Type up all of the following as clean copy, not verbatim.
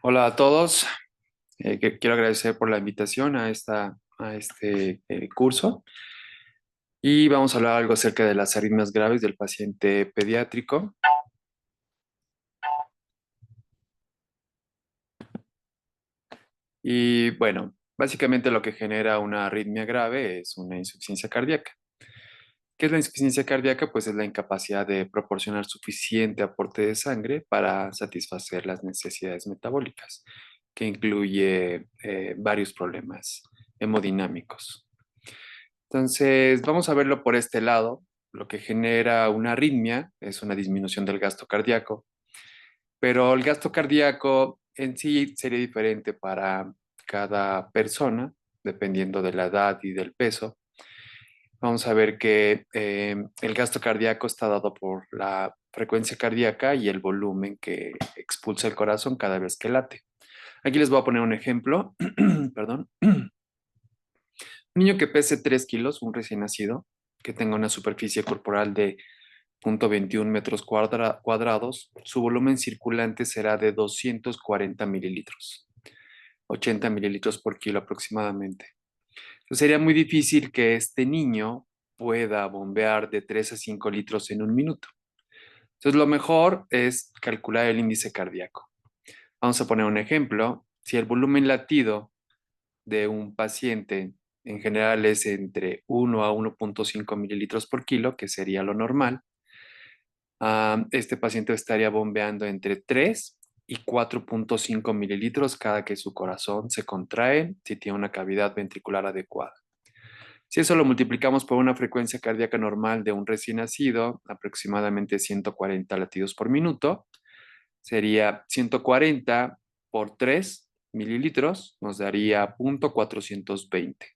Hola a todos. Quiero agradecer por la invitación a este curso y vamos a hablar algo acerca de las arritmias graves del paciente pediátrico. Y bueno, básicamente lo que genera una arritmia grave es una insuficiencia cardíaca. ¿Qué es la insuficiencia cardíaca? Pues es la incapacidad de proporcionar suficiente aporte de sangre para satisfacer las necesidades metabólicas, que incluye varios problemas hemodinámicos. Entonces, vamos a verlo por este lado. Lo que genera una arritmia es una disminución del gasto cardíaco, pero el gasto cardíaco en sí sería diferente para cada persona, dependiendo de la edad y del peso. Vamos a ver que el gasto cardíaco está dado por la frecuencia cardíaca y el volumen que expulsa el corazón cada vez que late. Aquí les voy a poner un ejemplo. Perdón. Un niño que pese 3 kilos, un recién nacido, que tenga una superficie corporal de 0,21 metros cuadrados, su volumen circulante será de 240 mililitros, 80 mililitros por kilo aproximadamente. Entonces sería muy difícil que este niño pueda bombear de 3 a 5 litros en un minuto. Entonces lo mejor es calcular el índice cardíaco. Vamos a poner un ejemplo. Si el volumen latido de un paciente en general es entre 1 a 1,5 mililitros por kilo, que sería lo normal. Este paciente estaría bombeando entre 3 y 4,5 mililitros cada que su corazón se contrae si tiene una cavidad ventricular adecuada. Si eso lo multiplicamos por una frecuencia cardíaca normal de un recién nacido, aproximadamente 140 latidos por minuto, sería 140 por 3 mililitros, nos daría 0,420.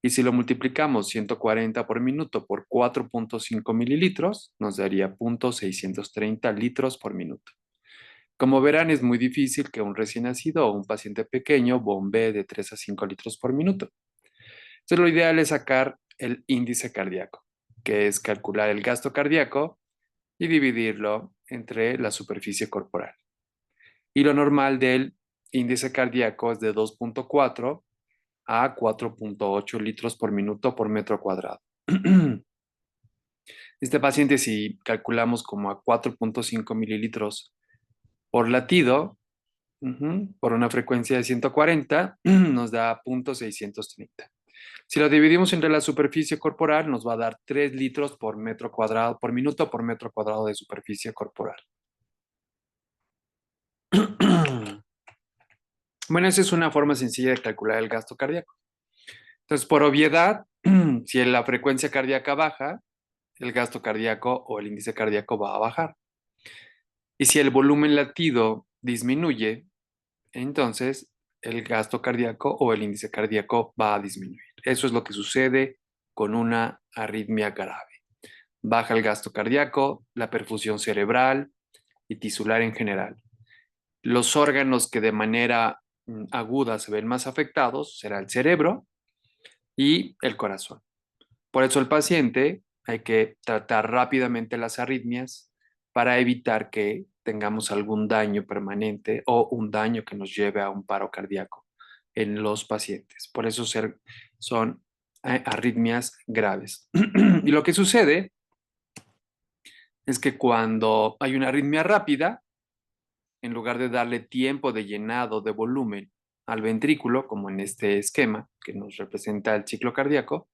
Y si lo multiplicamos 140 por minuto por 4,5 mililitros, nos daría 0,630 litros por minuto. Como verán, es muy difícil que un recién nacido o un paciente pequeño bombee de 3 a 5 litros por minuto. Entonces, lo ideal es sacar el índice cardíaco, que es calcular el gasto cardíaco y dividirlo entre la superficie corporal. Y lo normal del índice cardíaco es de 2,4 a 4,8 litros por minuto por metro cuadrado. Este paciente, si calculamos como a 4,5 mililitros por latido, por una frecuencia de 140, nos da 0,630. Si lo dividimos entre la superficie corporal, nos va a dar 3 litros por metro cuadrado, por minuto por metro cuadrado de superficie corporal. Bueno, esa es una forma sencilla de calcular el gasto cardíaco. Entonces, por obviedad, si la frecuencia cardíaca baja, el gasto cardíaco o el índice cardíaco va a bajar. Y si el volumen latido disminuye, entonces el gasto cardíaco o el índice cardíaco va a disminuir. Eso es lo que sucede con una arritmia grave. Baja el gasto cardíaco, la perfusión cerebral y tisular en general. Los órganos que de manera aguda se ven más afectados será el cerebro y el corazón. Por eso el paciente hay que tratar rápidamente las arritmias para evitar que tengamos algún daño permanente o un daño que nos lleve a un paro cardíaco en los pacientes. Por eso son arritmias graves. Y lo que sucede es que cuando hay una arritmia rápida, en lugar de darle tiempo de llenado de volumen al ventrículo, como en este esquema que nos representa el ciclo cardíaco,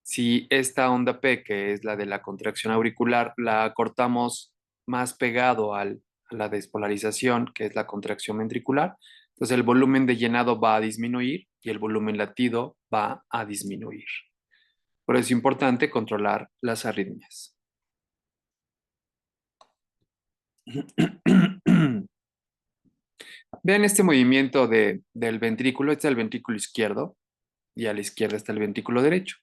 si esta onda P, que es la de la contracción auricular, la cortamos más pegado a la despolarización, que es la contracción ventricular, entonces el volumen de llenado va a disminuir y el volumen latido va a disminuir. Por eso es importante controlar las arritmias. Vean este movimiento del ventrículo. Este es el ventrículo izquierdo y a la izquierda está el ventrículo derecho.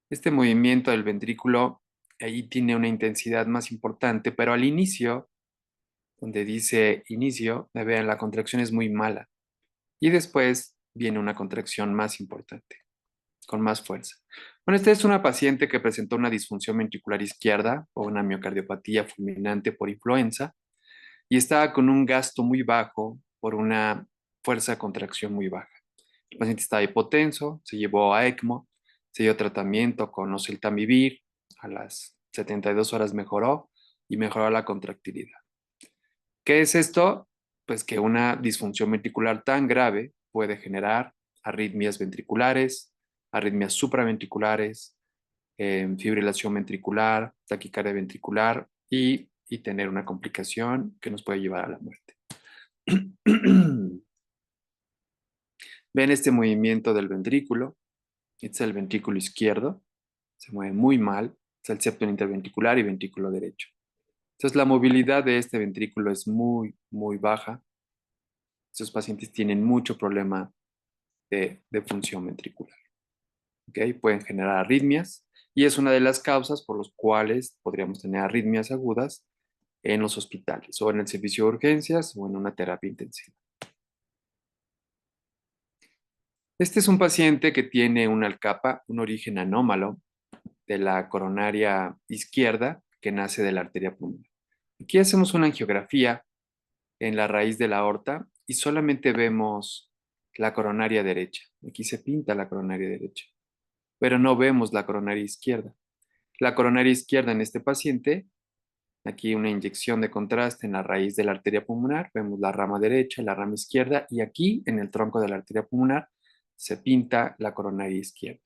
Este movimiento del ventrículo ahí tiene una intensidad más importante, pero al inicio, donde dice inicio, vean, la contracción es muy mala. Y después viene una contracción más importante, con más fuerza. Bueno, esta es una paciente que presentó una disfunción ventricular izquierda o una miocardiopatía fulminante por influenza y estaba con un gasto muy bajo por una fuerza de contracción muy baja. El paciente estaba hipotenso, se llevó a ECMO, se dio tratamiento con oseltamivir, a las 72 horas mejoró y mejoró la contractilidad. ¿Qué es esto? Pues que una disfunción ventricular tan grave puede generar arritmias ventriculares, arritmias supraventriculares, fibrilación ventricular, taquicardia ventricular y tener una complicación que nos puede llevar a la muerte. Ven este movimiento del ventrículo. Este es el ventrículo izquierdo. Se mueve muy mal. Es el septo interventricular y ventrículo derecho. Entonces, la movilidad de este ventrículo es muy, muy baja. Estos pacientes tienen mucho problema de función ventricular. ¿Okay? Pueden generar arritmias y es una de las causas por las cuales podríamos tener arritmias agudas en los hospitales o en el servicio de urgencias o en una terapia intensiva. Este es un paciente que tiene una alcapa, un origen anómalo de la coronaria izquierda que nace de la arteria pulmonar. Aquí hacemos una angiografía en la raíz de la aorta y solamente vemos la coronaria derecha. Aquí se pinta la coronaria derecha, pero no vemos la coronaria izquierda. La coronaria izquierda en este paciente, aquí una inyección de contraste en la raíz de la arteria pulmonar, vemos la rama derecha, la rama izquierda y aquí en el tronco de la arteria pulmonar se pinta la coronaria izquierda.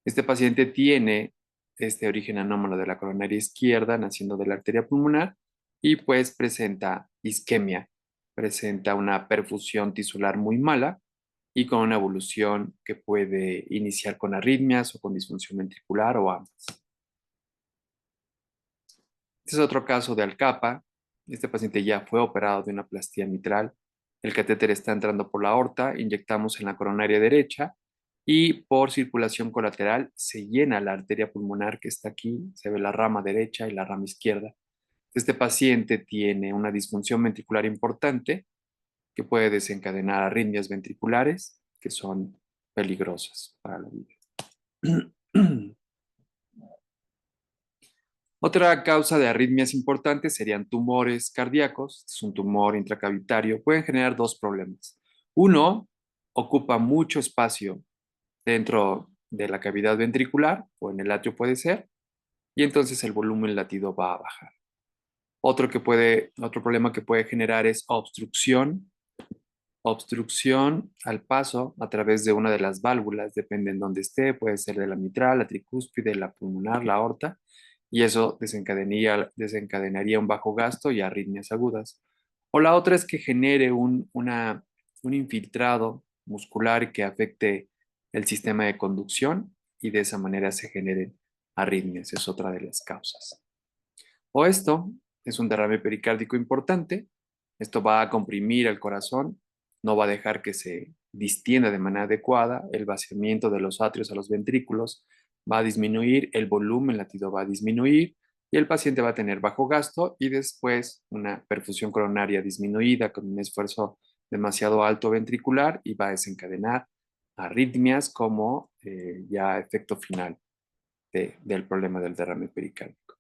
Este paciente tiene este origen anómalo de la coronaria izquierda naciendo de la arteria pulmonar y pues presenta isquemia, presenta una perfusión tisular muy mala y con una evolución que puede iniciar con arritmias o con disfunción ventricular o ambas. Este es otro caso de Alcapa. Este paciente ya fue operado de una plastía mitral. El catéter está entrando por la aorta, inyectamos en la coronaria derecha y por circulación colateral se llena la arteria pulmonar que está aquí. Se ve la rama derecha y la rama izquierda. Este paciente tiene una disfunción ventricular importante que puede desencadenar arritmias ventriculares que son peligrosas para la vida. Otra causa de arritmias importantes serían tumores cardíacos. Es un tumor intracavitario. Pueden generar dos problemas. Uno, ocupa mucho espacio dentro de la cavidad ventricular o en el atrio puede ser, y entonces el volumen latido va a bajar. Otro problema que puede generar es obstrucción al paso a través de una de las válvulas, depende en dónde esté, puede ser de la mitral, la tricúspide, la pulmonar, la aorta, y eso desencadenaría un bajo gasto y arritmias agudas. O la otra es que genere un infiltrado muscular que afecte el sistema de conducción y de esa manera se generen arritmias, es otra de las causas. O esto es un derrame pericárdico importante, esto va a comprimir el corazón, no va a dejar que se distienda de manera adecuada, el vaciamiento de los atrios a los ventrículos va a disminuir, el volumen latido va a disminuir y el paciente va a tener bajo gasto y después una perfusión coronaria disminuida con un esfuerzo demasiado alto ventricular y va a desencadenar arritmias como ya efecto final del problema del derrame pericárdico.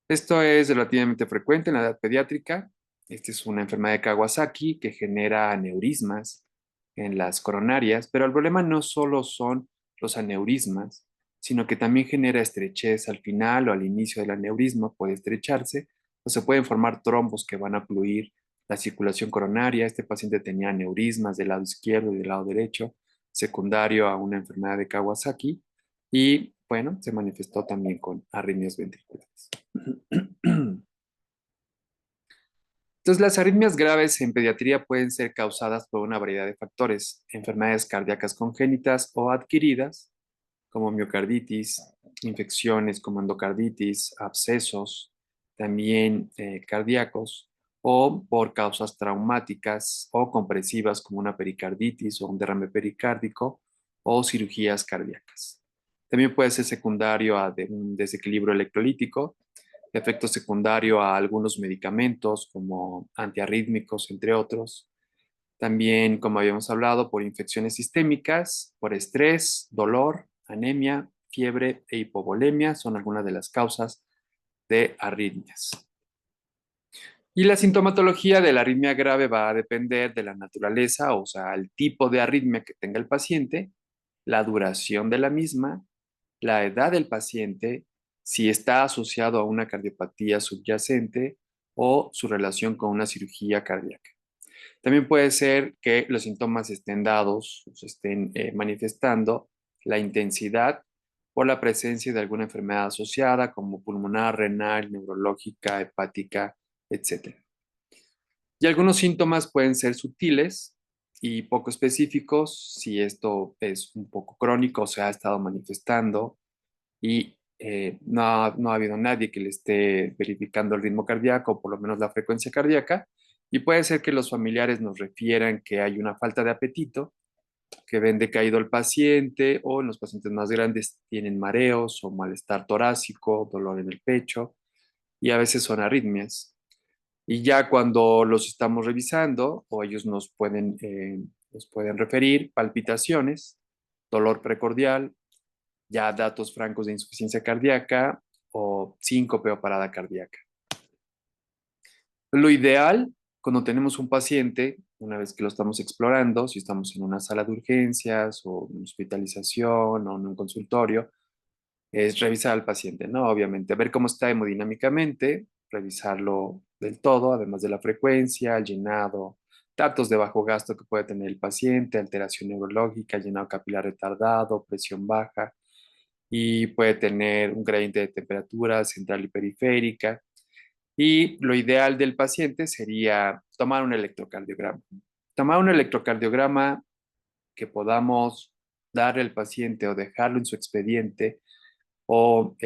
Esto es relativamente frecuente en la edad pediátrica. Esta es una enfermedad de Kawasaki que genera aneurismas en las coronarias, pero el problema no solo son los aneurismas, sino que también genera estrechez al final o al inicio del aneurisma, puede estrecharse o se pueden formar trombos que van a fluir la circulación coronaria. Este paciente tenía aneurismas del lado izquierdo y del lado derecho, secundario a una enfermedad de Kawasaki y bueno, se manifestó también con arritmias ventriculares. Entonces, las arritmias graves en pediatría pueden ser causadas por una variedad de factores, enfermedades cardíacas congénitas o adquiridas, como miocarditis, infecciones como endocarditis, abscesos, también cardíacos, o por causas traumáticas o compresivas como una pericarditis o un derrame pericárdico o cirugías cardíacas. También puede ser secundario a un desequilibrio electrolítico, efecto secundario a algunos medicamentos como antiarrítmicos, entre otros. También, como habíamos hablado, por infecciones sistémicas, por estrés, dolor, anemia, fiebre e hipovolemia son algunas de las causas de arritmias. Y la sintomatología de la arritmia grave va a depender de la naturaleza, o sea, el tipo de arritmia que tenga el paciente, la duración de la misma, la edad del paciente, si está asociado a una cardiopatía subyacente o su relación con una cirugía cardíaca. También puede ser que los síntomas estén dados o se estén manifestando la intensidad por la presencia de alguna enfermedad asociada como pulmonar, renal, neurológica, hepática, etc. Y algunos síntomas pueden ser sutiles y poco específicos si esto es un poco crónico o se ha estado manifestando y no ha habido nadie que le esté verificando el ritmo cardíaco, o por lo menos la frecuencia cardíaca, y puede ser que los familiares nos refieran que hay una falta de apetito, que ven decaído el paciente, o en los pacientes más grandes tienen mareos o malestar torácico, dolor en el pecho, y a veces son arritmias. Y ya cuando los estamos revisando, o ellos nos pueden referir palpitaciones, dolor precordial, ya datos francos de insuficiencia cardíaca o síncope o parada cardíaca. Lo ideal, cuando tenemos un paciente, una vez que lo estamos explorando, si estamos en una sala de urgencias o en hospitalización o en un consultorio, es revisar al paciente, ¿no? Obviamente, ver cómo está hemodinámicamente, revisarlo del todo, además de la frecuencia, el llenado, datos de bajo gasto que puede tener el paciente, alteración neurológica, llenado capilar retardado, presión baja, y puede tener un gradiente de temperatura central y periférica. Y lo ideal del paciente sería tomar un electrocardiograma. Tomar un electrocardiograma que podamos darle al paciente o dejarlo en su expediente o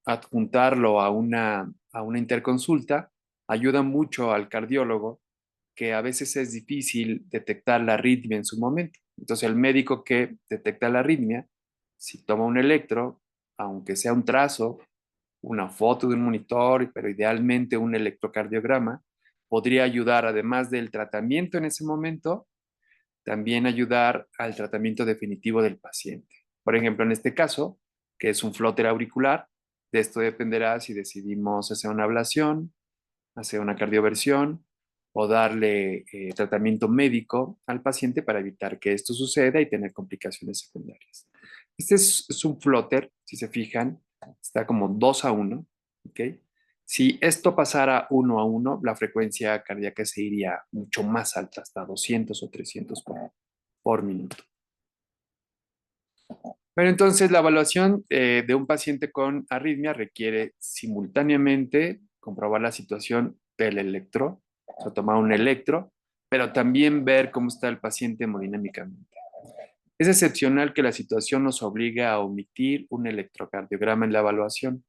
adjuntarlo a una interconsulta ayuda mucho al cardiólogo, que a veces es difícil detectar la arritmia en su momento. Entonces el médico que detecta la arritmia, si toma un electro, aunque sea un trazo, una foto de un monitor, pero idealmente un electrocardiograma, podría ayudar, además del tratamiento en ese momento, también ayudar al tratamiento definitivo del paciente. Por ejemplo, en este caso, que es un flóter auricular, de esto dependerá si decidimos hacer una ablación, hacer una cardioversión o darle tratamiento médico al paciente para evitar que esto suceda y tener complicaciones secundarias. Este es un flóter, si se fijan, está como 2 a 1, ¿ok? Si esto pasara 1 a 1, la frecuencia cardíaca se iría mucho más alta, hasta 200 o 300 por minuto. Pero entonces la evaluación de un paciente con arritmia requiere simultáneamente comprobar la situación del electro, o sea, tomar un electro, pero también ver cómo está el paciente hemodinámicamente. Es excepcional que la situación nos obligue a omitir un electrocardiograma en la evaluación.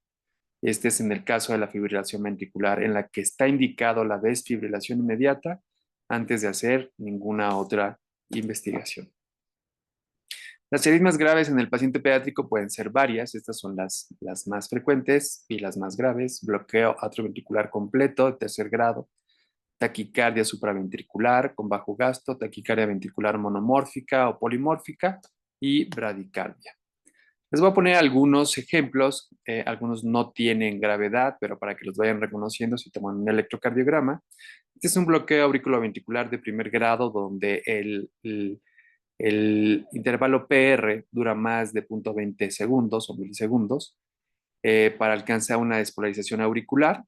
Este es en el caso de la fibrilación ventricular, en la que está indicado la desfibrilación inmediata antes de hacer ninguna otra investigación. Las heridas más graves en el paciente pediátrico pueden ser varias, estas son las más frecuentes y las más graves: bloqueo atrioventricular completo de tercer grado, taquicardia supraventricular con bajo gasto, taquicardia ventricular monomórfica o polimórfica y bradicardia. Les voy a poner algunos ejemplos, algunos no tienen gravedad, pero para que los vayan reconociendo si toman un electrocardiograma. Este es un bloqueo auriculoventricular de primer grado donde el intervalo PR dura más de 0.20 segundos o milisegundos para alcanzar una despolarización auricular.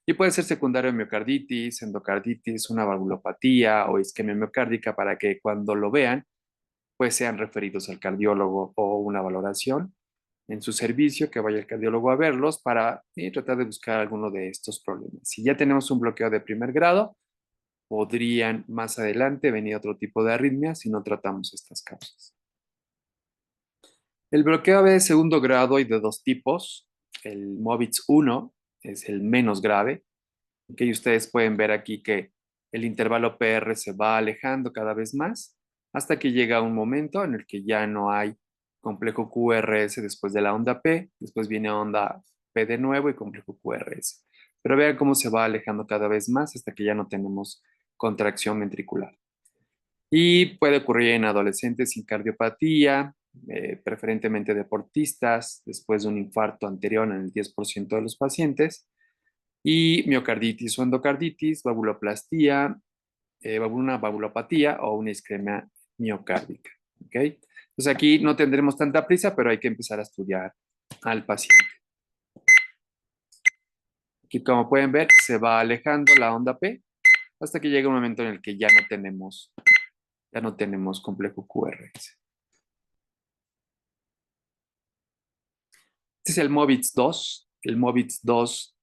Y puede ser secundario a miocarditis, endocarditis, una valvulopatía o isquemia miocárdica, para que cuando lo vean, pues sean referidos al cardiólogo o una valoración en su servicio, que vaya el cardiólogo a verlos para tratar de buscar alguno de estos problemas. Si ya tenemos un bloqueo de primer grado, podrían más adelante venir otro tipo de arritmias si no tratamos estas causas. El bloqueo AB de segundo grado hay de dos tipos. El MOVITS 1 es el menos grave, que ustedes pueden ver aquí que el intervalo PR se va alejando cada vez más hasta que llega un momento en el que ya no hay complejo QRS después de la onda P, después viene onda P de nuevo y complejo QRS. Pero vean cómo se va alejando cada vez más hasta que ya no tenemos contracción ventricular. Y puede ocurrir en adolescentes sin cardiopatía, preferentemente deportistas, después de un infarto anterior en el 10% de los pacientes, Y miocarditis o endocarditis, vabuloplastía, una valvulopatía o una isquemia miocárdica. ¿Ok? Entonces aquí no tendremos tanta prisa, pero hay que empezar a estudiar al paciente. Aquí, como pueden ver, se va alejando la onda P hasta que llega un momento en el que ya no tenemos complejo QRS. Este es el MOVITS 2. El MOVITS 2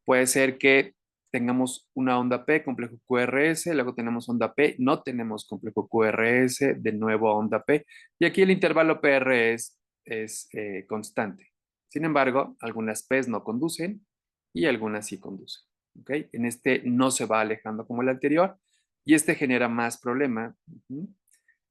puede ser que tengamos una onda P, complejo QRS, luego tenemos onda P, no tenemos complejo QRS, de nuevo onda P, y aquí el intervalo PR es constante. Sin embargo, algunas P's no conducen y algunas sí conducen. ¿Ok? En este no se va alejando como el anterior y este genera más problema.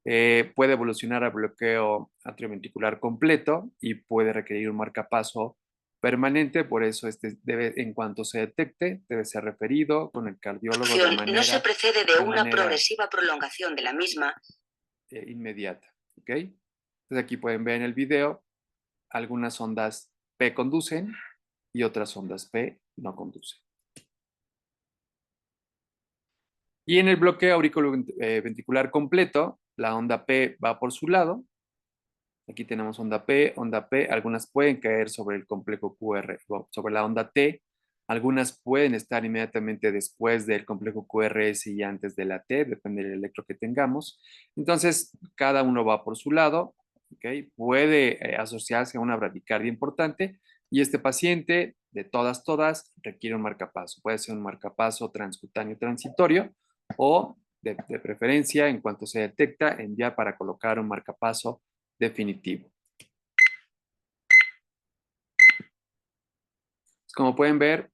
Puede evolucionar a bloqueo atrioventricular completo y puede requerir un marcapaso permanente, por eso este debe, en cuanto se detecte, debe ser referido con el cardiólogo No se precede de una manera progresiva prolongación de la misma. inmediata. ¿Ok? Entonces aquí pueden ver en el video, algunas ondas P conducen y otras ondas P no conducen. Y en el bloqueo auriculoventricular completo, la onda P va por su lado. Aquí tenemos onda P, algunas pueden caer sobre el complejo QR, o sobre la onda T, algunas pueden estar inmediatamente después del complejo QRS y antes de la T, depende del electro que tengamos. Entonces, cada uno va por su lado, ¿okay? Puede asociarse a una bradicardia importante y este paciente, de todas, requiere un marcapaso. Puede ser un marcapaso transcutáneo transitorio o, de preferencia, en cuanto se detecta, enviar para colocar un marcapaso definitivo. Como pueden ver,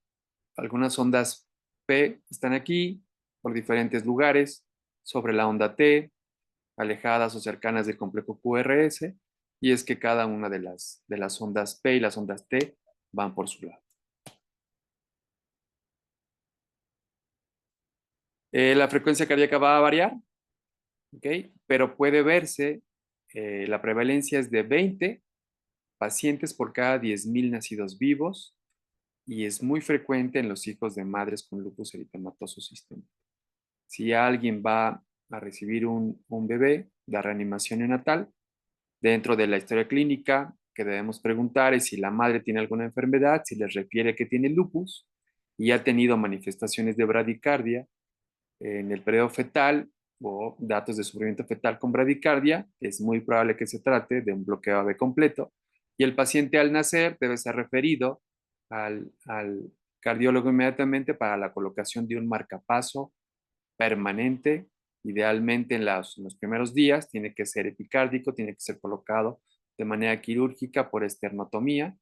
algunas ondas P están aquí por diferentes lugares, sobre la onda T, alejadas o cercanas del complejo QRS, y es que cada una de las ondas P y las ondas T van por su lado. La frecuencia cardíaca va a variar, ¿ok? Pero puede verse, la prevalencia es de 20 pacientes por cada 10.000 nacidos vivos y es muy frecuente en los hijos de madres con lupus eritematoso sistémico. Si alguien va a recibir un bebé de reanimación neonatal, dentro de la historia clínica que debemos preguntar es si la madre tiene alguna enfermedad, si les refiere que tiene lupus y ha tenido manifestaciones de bradicardia en el periodo fetal o datos de sufrimiento fetal con bradicardia, es muy probable que se trate de un bloqueo AV completo y el paciente al nacer debe ser referido al cardiólogo inmediatamente para la colocación de un marcapaso permanente, idealmente en los primeros días, tiene que ser epicárdico, tiene que ser colocado de manera quirúrgica por esternotomía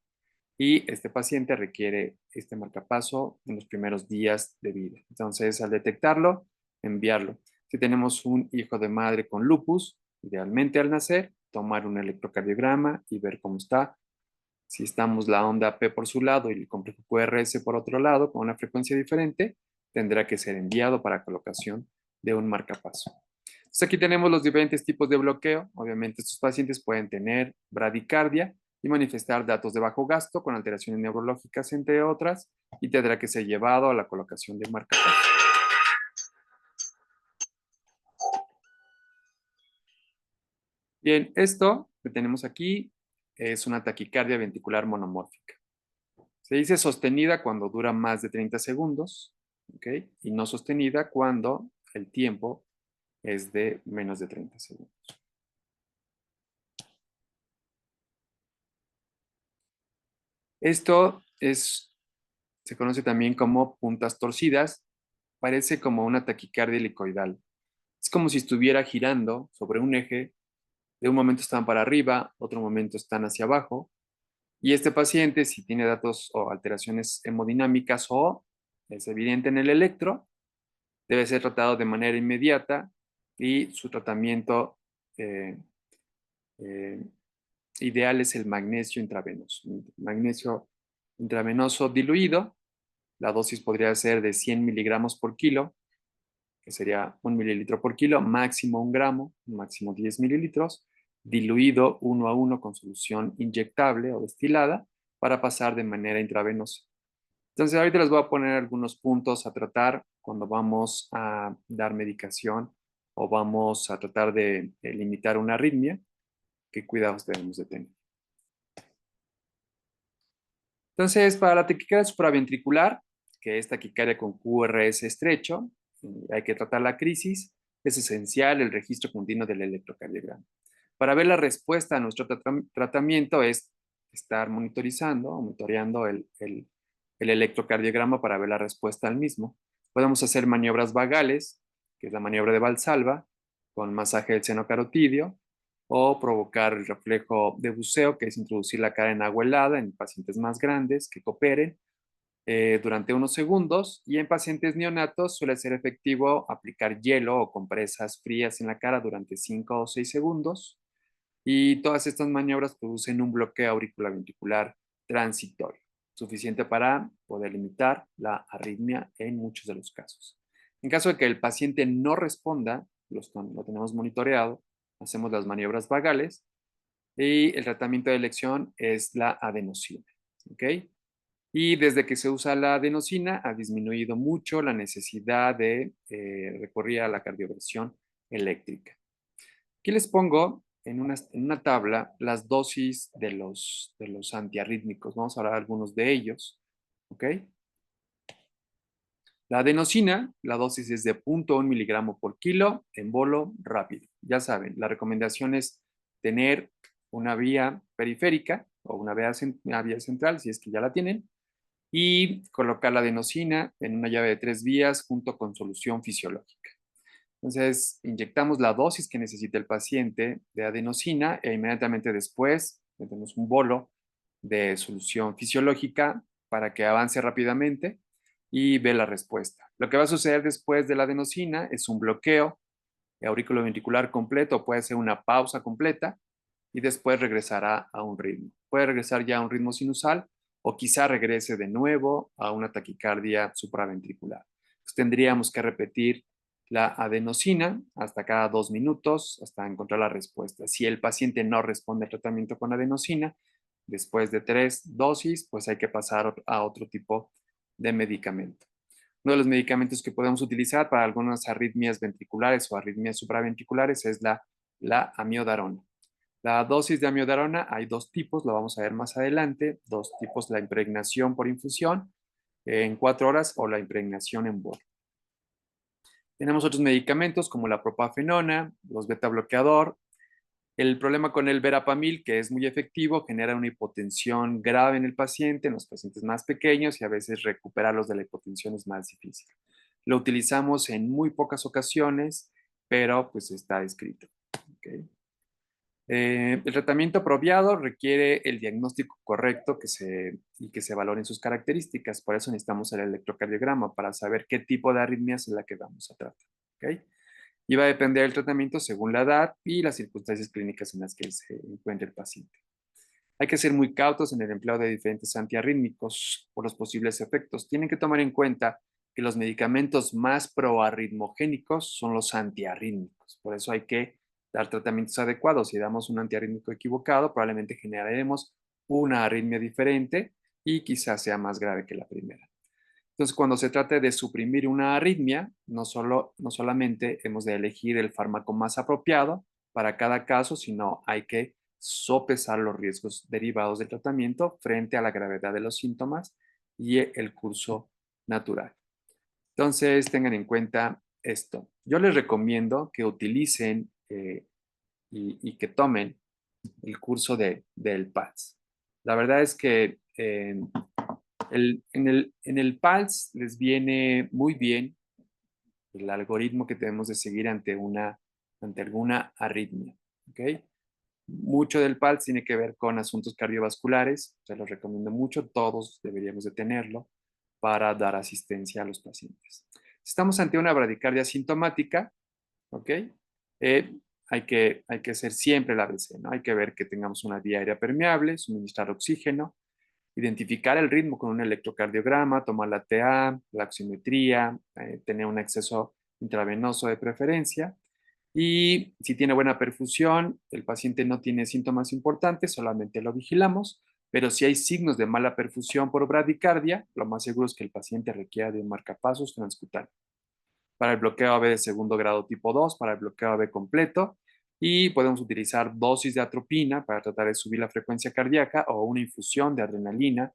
y este paciente requiere este marcapaso en los primeros días de vida. Entonces, al detectarlo, enviarlo. Si tenemos un hijo de madre con lupus, idealmente al nacer, tomar un electrocardiograma y ver cómo está. Si estamos la onda P por su lado y el complejo QRS por otro lado, con una frecuencia diferente, tendrá que ser enviado para colocación de un marcapaso. Entonces aquí tenemos los diferentes tipos de bloqueo. Obviamente estos pacientes pueden tener bradicardia y manifestar datos de bajo gasto con alteraciones neurológicas, entre otras, y tendrá que ser llevado a la colocación de marcapaso. Bien, esto que tenemos aquí es una taquicardia ventricular monomórfica. Se dice sostenida cuando dura más de 30 segundos, ¿ok? Y no sostenida cuando el tiempo es de menos de 30 segundos. Esto se conoce también como puntas torcidas. Parece como una taquicardia helicoidal. Es como si estuviera girando sobre un eje. De un momento están para arriba, otro momento están hacia abajo. Y este paciente, si tiene datos o alteraciones hemodinámicas o es evidente en el electro, debe ser tratado de manera inmediata y su tratamiento eh, eh, ideal es el magnesio intravenoso. Magnesio intravenoso diluido, la dosis podría ser de 100 miligramos por kilo, que sería 1 mililitro por kilo, máximo 1 gramo, máximo 10 mililitros, diluido 1 a 1 con solución inyectable o destilada para pasar de manera intravenosa. Entonces, ahorita les voy a poner algunos puntos a tratar cuando vamos a dar medicación o vamos a tratar de limitar una arritmia. ¿Qué cuidados debemos de tener? Entonces, para la taquicardia supraventricular, que es taquicardia con QRS estrecho, hay que tratar la crisis. Es esencial el registro continuo del electrocardiograma. Para ver la respuesta a nuestro tratamiento es estar monitoreando el electrocardiograma para ver la respuesta al mismo. Podemos hacer maniobras vagales, que es la maniobra de Valsalva, con masaje del seno carotidio, o provocar el reflejo de buceo, que es introducir la cara en agua helada en pacientes más grandes que cooperen durante unos segundos, y en pacientes neonatos suele ser efectivo aplicar hielo o compresas frías en la cara durante 5 o 6 segundos, y todas estas maniobras producen un bloqueo auriculoventricular transitorio, suficiente para poder limitar la arritmia en muchos de los casos. En caso de que el paciente no responda, lo tenemos monitoreado, hacemos las maniobras vagales y el tratamiento de elección es la adenosina. ¿Ok? Y desde que se usa la adenosina ha disminuido mucho la necesidad de recurrir a la cardioversión eléctrica. Aquí les pongo en una tabla las dosis de los antiarrítmicos. Vamos a hablar de algunos de ellos. ¿Ok? La adenosina, la dosis es de 0.1 miligramo por kilo en bolo rápido. Ya saben, la recomendación es tener una vía periférica o una vía central, si es que ya la tienen, y colocar la adenosina en una llave de 3 vías junto con solución fisiológica. Entonces, inyectamos la dosis que necesita el paciente de adenosina e inmediatamente después metemos un bolo de solución fisiológica para que avance rápidamente y ve la respuesta. Lo que va a suceder después de la adenosina es un bloqueo auriculoventricular completo, puede ser una pausa completa y después regresará a un ritmo. Puede regresar ya a un ritmo sinusal o quizá regrese de nuevo a una taquicardia supraventricular. Entonces, tendríamos que repetir la adenosina hasta cada 2 minutos hasta encontrar la respuesta. Si el paciente no responde al tratamiento con adenosina, después de 3 dosis, pues hay que pasar a otro tipo de medicamento. Uno de los medicamentos que podemos utilizar para algunas arritmias ventriculares o arritmias supraventriculares es la amiodarona. La dosis de amiodarona hay 2 tipos, lo vamos a ver más adelante. 2 tipos, la impregnación por infusión en 4 horas o la impregnación en bol. Tenemos otros medicamentos como la propafenona, los beta bloqueador. El problema con el verapamil, que es muy efectivo, genera una hipotensión grave en el paciente, en los pacientes más pequeños, y a veces recuperarlos de la hipotensión es más difícil. Lo utilizamos en muy pocas ocasiones, pero pues está descrito. ¿Okay? El tratamiento apropiado requiere el diagnóstico correcto y que se valoren sus características. Por eso necesitamos el electrocardiograma para saber qué tipo de arritmia es la que vamos a tratar. ¿Okay? Y va a depender del tratamiento según la edad y las circunstancias clínicas en las que se encuentre el paciente. Hay que ser muy cautos en el empleo de diferentes antiarrítmicos por los posibles efectos. Tienen que tomar en cuenta que los medicamentos más proarritmogénicos son los antiarrítmicos. Por eso hay que dar tratamientos adecuados. Si damos un antiarrítmico equivocado, probablemente generaremos una arritmia diferente y quizás sea más grave que la primera. Entonces, cuando se trate de suprimir una arritmia, no solamente hemos de elegir el fármaco más apropiado para cada caso, sino hay que sopesar los riesgos derivados del tratamiento frente a la gravedad de los síntomas y el curso natural. Entonces, tengan en cuenta esto. Yo les recomiendo que utilicen y que tomen el curso del PADS. La verdad es que en el PALS les viene muy bien el algoritmo que tenemos de seguir ante alguna arritmia. ¿Okay? Mucho del PALS tiene que ver con asuntos cardiovasculares, se los recomiendo mucho, todos deberíamos de tenerlo para dar asistencia a los pacientes. Si estamos ante una bradicardia sintomática, ¿ok? Hay que hacer siempre el ABC, ¿no? Hay que ver que tengamos una vía aérea permeable, suministrar oxígeno, identificar el ritmo con un electrocardiograma, tomar la TA, la oximetría, tener un acceso intravenoso de preferencia. Y si tiene buena perfusión, el paciente no tiene síntomas importantes, solamente lo vigilamos, Pero si hay signos de mala perfusión por bradicardia, lo más seguro es que el paciente requiera de un marcapasos transcutáneo. Para el bloqueo AB de segundo grado tipo 2, para el bloqueo AB completo, y podemos utilizar dosis de atropina para tratar de subir la frecuencia cardíaca o una infusión de adrenalina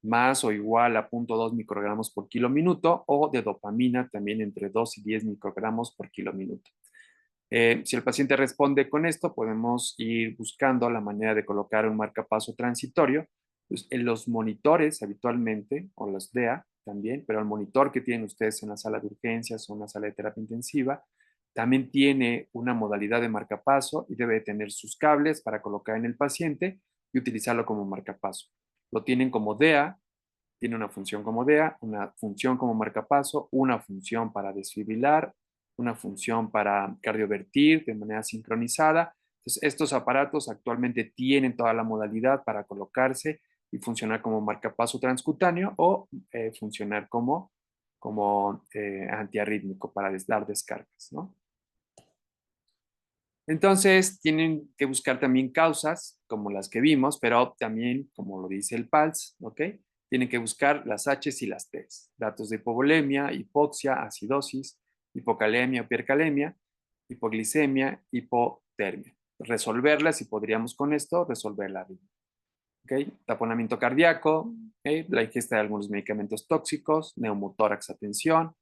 más o igual a 0.2 microgramos por kilo minuto o de dopamina también entre 2 y 10 microgramos por kilo minuto. Si el paciente responde con esto, podemos ir buscando la manera de colocar un marcapaso transitorio. Pues, en los monitores habitualmente, o los DEA también, pero el monitor que tienen ustedes en la sala de urgencias o en la sala de terapia intensiva, también tiene una modalidad de marcapaso y debe tener sus cables para colocar en el paciente y utilizarlo como marcapaso. Lo tienen como DEA, tiene una función como DEA, una función como marcapaso, una función para desfibrilar, una función para cardiovertir de manera sincronizada. Entonces, estos aparatos actualmente tienen toda la modalidad para colocarse y funcionar como marcapaso transcutáneo o funcionar como antiarrítmico para dar descargas, ¿no? Entonces, tienen que buscar también causas, como las que vimos, pero también, como lo dice el PALS, ¿ok? Tienen que buscar las H's y las T's. Datos de hipovolemia, hipoxia, acidosis, hipocalemia o hipercalemia, hipoglicemia, hipotermia. Resolverlas y podríamos con esto resolver la vida. ¿Ok? Taponamiento cardíaco, la ingesta de algunos medicamentos tóxicos, neumotórax, atención,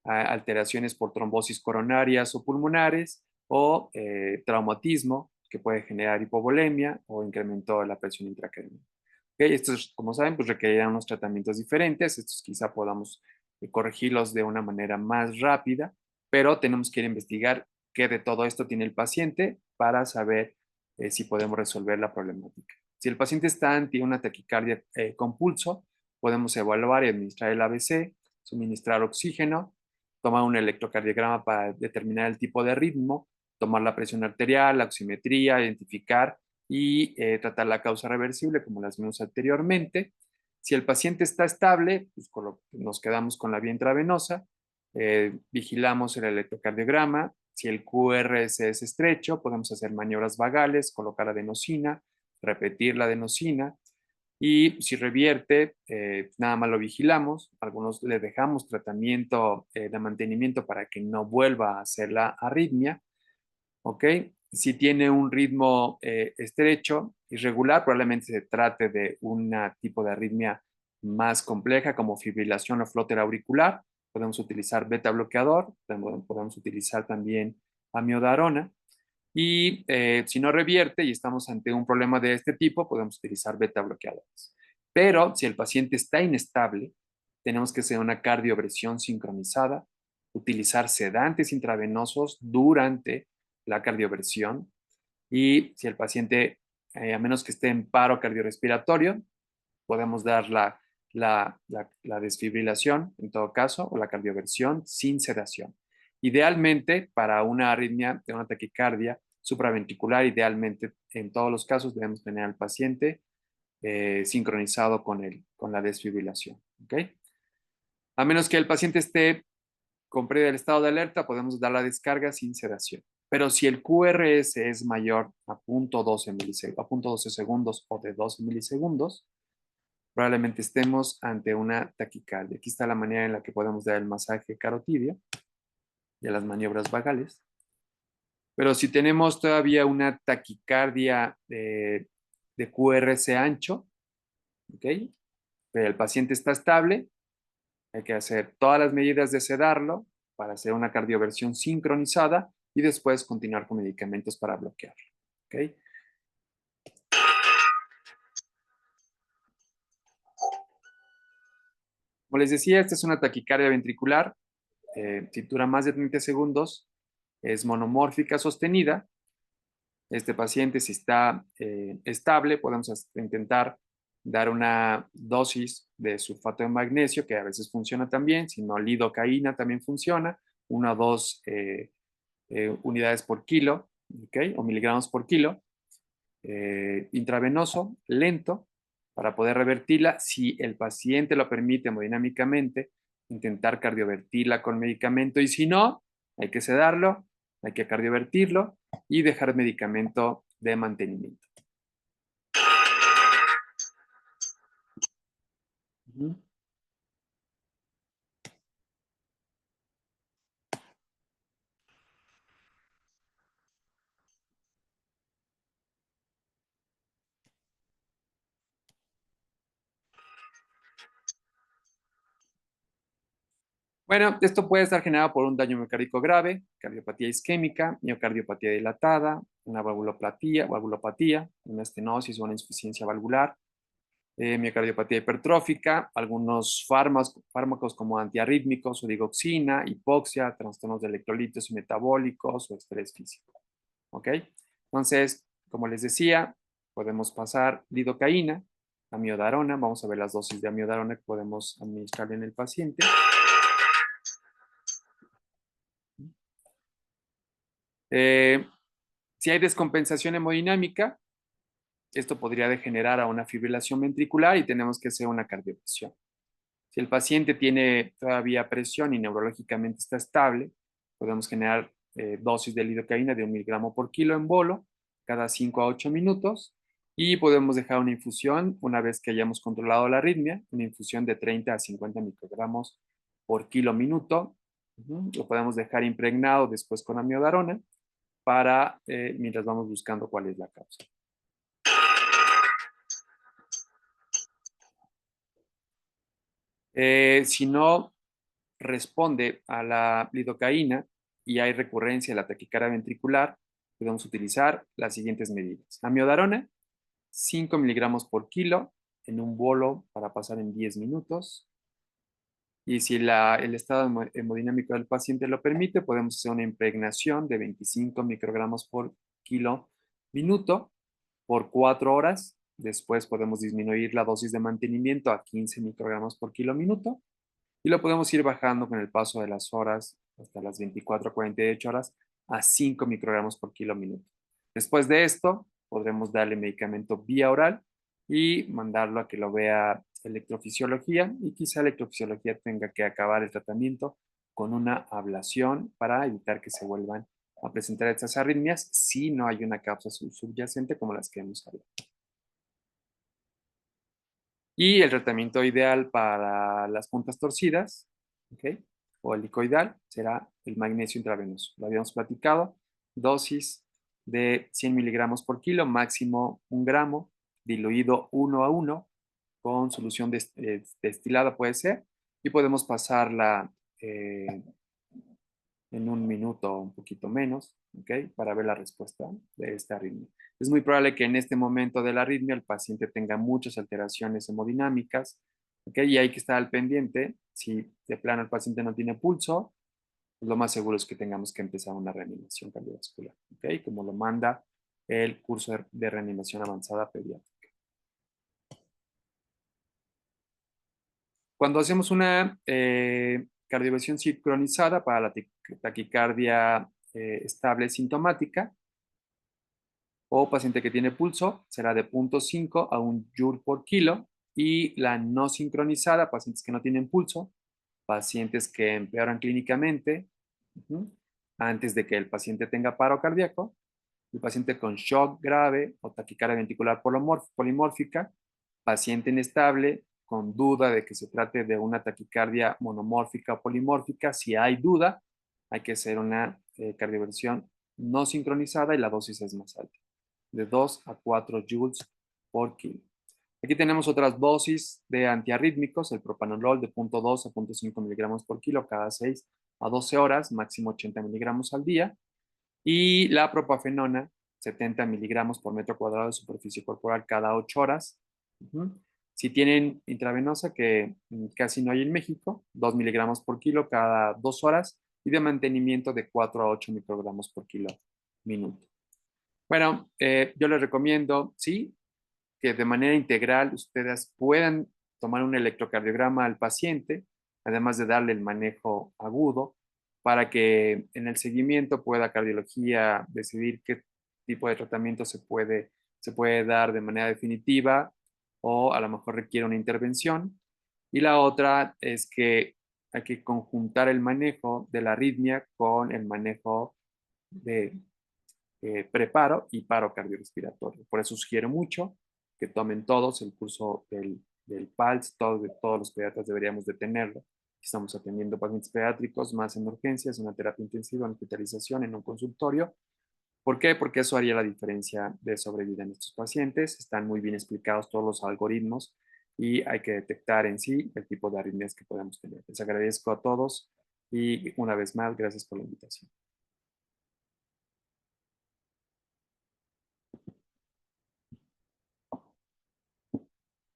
alteraciones por trombosis coronarias o pulmonares o traumatismo que puede generar hipovolemia o incremento de la presión intracraniana. ¿Okay? Estos, como saben, pues requerirán unos tratamientos diferentes. Estos quizá podamos corregirlos de una manera más rápida, pero tenemos que ir a investigar qué de todo esto tiene el paciente para saber si podemos resolver la problemática. Si el paciente está ante una taquicardia con pulso, podemos evaluar y administrar el ABC, suministrar oxígeno, tomar un electrocardiograma para determinar el tipo de ritmo, tomar la presión arterial, la oximetría, identificar y tratar la causa reversible, como las vimos anteriormente. Si el paciente está estable, pues nos quedamos con la vía intravenosa, vigilamos el electrocardiograma. Si el QRS es estrecho, podemos hacer maniobras vagales, colocar adenosina, repetir la adenosina. Y si revierte, nada más lo vigilamos. Algunos le dejamos tratamiento de mantenimiento para que no vuelva a hacer la arritmia. ¿Ok? Si tiene un ritmo estrecho, irregular, probablemente se trate de un tipo de arritmia más compleja como fibrilación o flóter auricular. Podemos utilizar beta bloqueador, podemos utilizar también amiodarona. Y si no revierte y estamos ante un problema de este tipo, podemos utilizar beta bloqueadores. Pero si el paciente está inestable, tenemos que hacer una cardioversión sincronizada, utilizar sedantes intravenosos durante la cardioversión y si el paciente, a menos que esté en paro cardiorrespiratorio, podemos dar la desfibrilación en todo caso o la cardioversión sin sedación. Idealmente, para una arritmia de una taquicardia supraventricular, idealmente en todos los casos debemos tener al paciente sincronizado con la desfibrilación. ¿Okay? A menos que el paciente esté con pérdida del estado de alerta, podemos dar la descarga sin sedación. Pero si el QRS es mayor a 0.12 segundos o de 12 milisegundos, probablemente estemos ante una taquicardia. Aquí está la manera en la que podemos dar el masaje carotidio y las maniobras vagales. Pero si tenemos todavía una taquicardia de QRS ancho, ¿ok? Pero el paciente está estable, hay que hacer todas las medidas de sedarlo para hacer una cardioversión sincronizada y después continuar con medicamentos para bloquearlo. ¿Ok? Como les decía, esta es una taquicardia ventricular. Si dura más de 30 segundos, es monomórfica sostenida. Este paciente, si está estable, podemos intentar dar una dosis de sulfato de magnesio, que a veces funciona también, si no, lidocaína también funciona, 1 o 2 unidades por kilo, ¿okay? O miligramos por kilo, intravenoso, lento, para poder revertirla. Si el paciente lo permite hemodinámicamente, intentar cardiovertirla con medicamento y si no, hay que sedarlo, hay que cardiovertirlo y dejar medicamento de mantenimiento. Ujú. Bueno, esto puede estar generado por un daño miocárdico grave, cardiopatía isquémica, miocardiopatía dilatada, una valvulopatía, una estenosis o una insuficiencia valvular, miocardiopatía hipertrófica, algunos fármacos como antiarrítmicos o digoxina, hipoxia, trastornos de electrolitos y metabólicos o estrés físico. ¿Ok? Entonces, como les decía, podemos pasar lidocaína, amiodarona, vamos a ver las dosis de amiodarona que podemos administrar en el paciente. Eh, si hay descompensación hemodinámica, esto podría degenerar a una fibrilación ventricular y tenemos que hacer una cardiopresión. Si el paciente tiene todavía presión y neurológicamente está estable, podemos generar dosis de lidocaína de 1 miligramo por kilo en bolo cada 5 a 8 minutos y podemos dejar una infusión una vez que hayamos controlado la arritmia, una infusión de 30 a 50 microgramos por kilo minuto. Lo podemos dejar impregnado después con amiodarona para mientras vamos buscando cuál es la causa. Si no responde a la lidocaína y hay recurrencia de la taquicardia ventricular, podemos utilizar las siguientes medidas. Amiodarona, 5 miligramos por kilo en un bolo para pasar en 10 minutos. Y si el estado hemodinámico del paciente lo permite, podemos hacer una impregnación de 25 microgramos por kilo minuto por 4 horas. Después podemos disminuir la dosis de mantenimiento a 15 microgramos por kilo minuto y lo podemos ir bajando con el paso de las horas hasta las 24 a 48 horas a 5 microgramos por kilo minuto. Después de esto, podremos darle medicamento vía oral y mandarlo a que lo vea electrofisiología y quizá electrofisiología tenga que acabar el tratamiento con una ablación para evitar que se vuelvan a presentar estas arritmias si no hay una causa subyacente como las que hemos hablado. Y el tratamiento ideal para las puntas torcidas, ¿ok? O el helicoidal, será el magnesio intravenoso. Lo habíamos platicado, dosis de 100 miligramos por kilo, máximo 1 gramo, diluido 1 a 1, con solución destilada puede ser, y podemos pasarla en 1 minuto o un poquito menos, ¿ok? Para ver la respuesta de esta arritmia. Es muy probable que en este momento de la arritmia el paciente tenga muchas alteraciones hemodinámicas, ¿ok? Y hay que estar al pendiente. Si de plano el paciente no tiene pulso, pues lo más seguro es que tengamos que empezar una reanimación cardiovascular, ¿ok? Como lo manda el curso de reanimación avanzada pediátrica. Cuando hacemos una cardioversión sincronizada para la taquicardia estable sintomática, o paciente que tiene pulso será de 0.5 a 1 joule por kilo y la no sincronizada, pacientes que no tienen pulso, pacientes que empeoran clínicamente antes de que el paciente tenga paro cardíaco, el paciente con shock grave o taquicardia ventricular polimórfica, paciente inestable con duda de que se trate de una taquicardia monomórfica o polimórfica. Si hay duda, hay que hacer una cardioversión no sincronizada y la dosis es más alta de 2 a 4 joules por kilo. Aquí tenemos otras dosis de antiarrítmicos, el propanolol de 0.2 a 0.5 miligramos por kilo cada 6 a 12 horas, máximo 80 miligramos al día, y la propafenona, 70 miligramos por metro cuadrado de superficie corporal cada 8 horas. Si tienen intravenosa, que casi no hay en México, 2 miligramos por kilo cada 2 horas y de mantenimiento de 4 a 8 microgramos por kilo minuto. Bueno, yo les recomiendo, sí, que de manera integral ustedes puedan tomar un electrocardiograma al paciente, además de darle el manejo agudo, para que en el seguimiento pueda cardiología decidir qué tipo de tratamiento se puede dar de manera definitiva o a lo mejor requiere una intervención. Y la otra es que hay que conjuntar el manejo de la arritmia con el manejo de preparo y paro cardiorrespiratorio. Por eso sugiero mucho que tomen todos el curso del del PALS, todos los pediatras deberíamos de tenerlo. Estamos atendiendo pacientes pediátricos, más en urgencias, una terapia intensiva, en hospitalización, en un consultorio. ¿Por qué? Porque eso haría la diferencia de sobrevida en estos pacientes. Están muy bien explicados todos los algoritmos y hay que detectar en sí el tipo de arritmias que podemos tener. Les agradezco a todos y una vez más, gracias por la invitación.